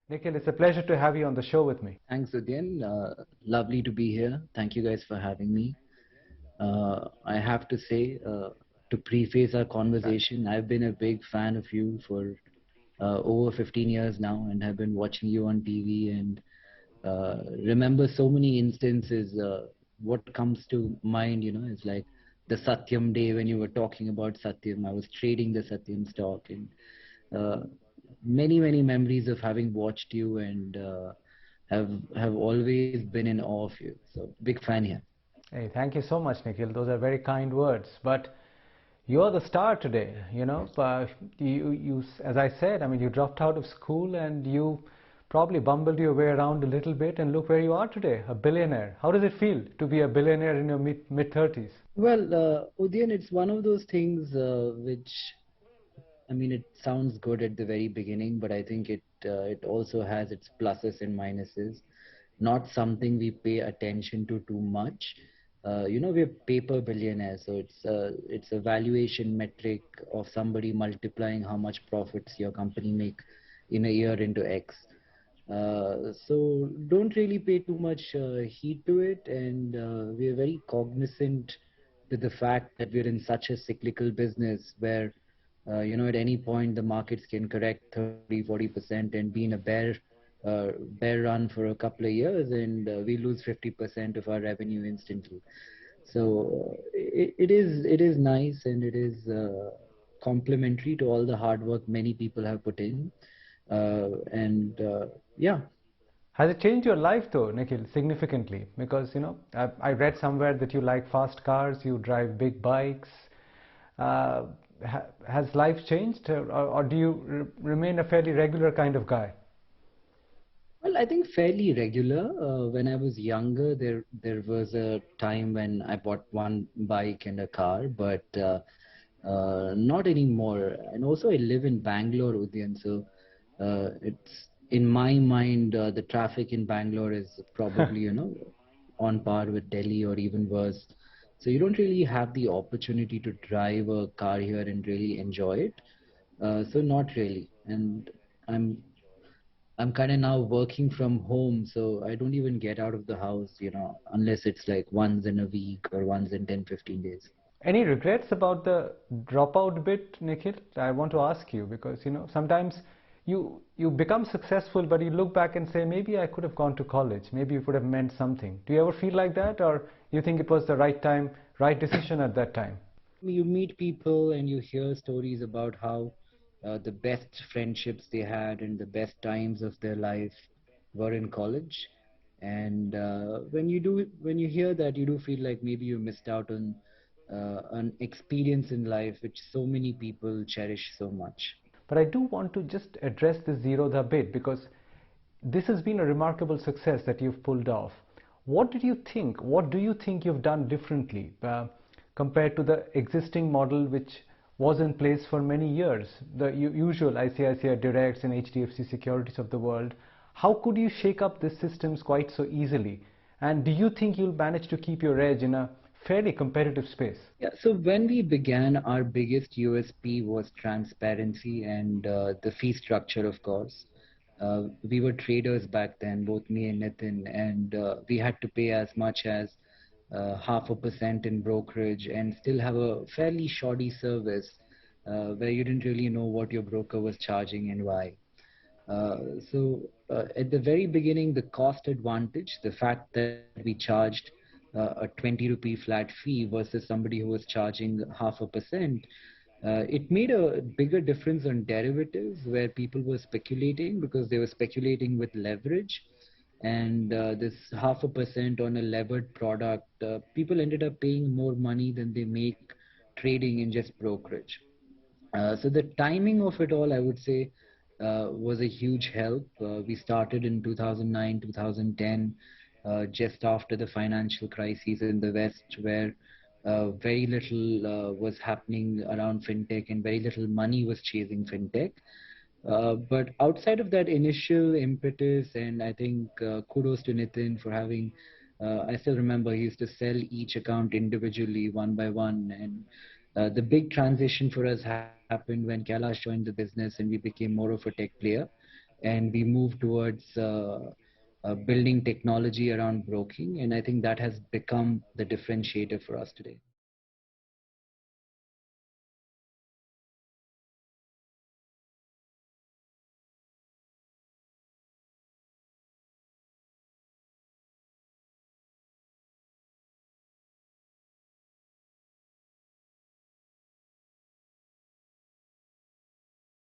Nikhil, it's a pleasure to have you on the show with me. Thanks, Udyan. Lovely to be here. Thank you guys for having me. I have to say, to preface our conversation, I've been a big fan of you for over 15 years now and have been watching you on TV and remember so many instances. What comes to mind, is like the Satyam day when you were talking about Satyam. I was trading the Satyam stock and uh, many memories of having watched you and have always been in awe of you. So big fan here. Hey, thank you so much, Nikhil. Those are very kind words. But you're the star today, as I said, I mean, you dropped out of school and you probably bumbled your way around a little bit and look where you are today, a billionaire. How does it feel to be a billionaire in your mid-30s? Well, Udian, it's one of those things which, I mean, it sounds good at the very beginning, but I think it also has its pluses and minuses. Not something we pay attention to too much. We're paper billionaires, so it's a valuation metric of somebody multiplying how much profits your company make in a year into X. So don't really pay too much heed to it, and we are very cognizant with the fact that we're in such a cyclical business where at any point the markets can correct 30-40% and be in a bear run for a couple of years, and we lose 50% of our revenue instantly. So it is nice, and it is complementary to all the hard work many people have put in. And yeah. Has it changed your life though, Nikhil, significantly? Because, I read somewhere that you like fast cars, you drive big bikes. Uh, has life changed, or do you remain a fairly regular kind of guy? Well, I think fairly regular. When I was younger, there was a time when I bought one bike and a car, but not anymore. And also, I live in Bangalore, Udian, so it's in my mind the traffic in Bangalore is probably on par with Delhi or even worse. So you don't really have the opportunity to drive a car here and really enjoy it. So not really. And I'm I'm kind of now working from home, so I don't even get out of the house, unless it's like once in a week or once in 10, 15 days. Any regrets about the dropout bit, Nikhil? I want to ask you because sometimes you become successful, but you look back and say maybe I could have gone to college, maybe it would have meant something. Do you ever feel like that, or you think it was the right time, right decision at that time? You meet people and you hear stories about how the best friendships they had and the best times of their life were in college. And when you hear that, you do feel like maybe you missed out on an experience in life which so many people cherish so much. But I do want to just address the Zerodha bit because this has been a remarkable success that you've pulled off. What did you think? What do you think you've done differently compared to the existing model which was in place for many years? The usual ICICI Directs and HDFC Securities of the world. How could you shake up these systems quite so easily? And do you think you'll manage to keep your edge in a fairly competitive space? Yeah, so when we began, our biggest USP was transparency and the fee structure, of course. We were traders back then, both me and Nitin, and we had to pay as much as 0.5% in brokerage and still have a fairly shoddy service where you didn't really know what your broker was charging and why. So at the very beginning, the cost advantage, the fact that we charged a 20 rupee flat fee versus somebody who was charging 0.5%, it made a bigger difference on derivatives where people were speculating because they were speculating with leverage. And this 0.5% on a levered product, people ended up paying more money than they make trading in just brokerage. So the timing of it all, I would say, was a huge help. We started in 2009, 2010, just after the financial crises in the West, where very little was happening around fintech and very little money was chasing fintech. But outside of that initial impetus, and I think kudos to Nitin for having, I still remember he used to sell each account individually, one by one. And the big transition for us happened when Kailash joined the business and we became more of a tech player. and we move towards building technology around broking, and I think that has become the differentiator for us today.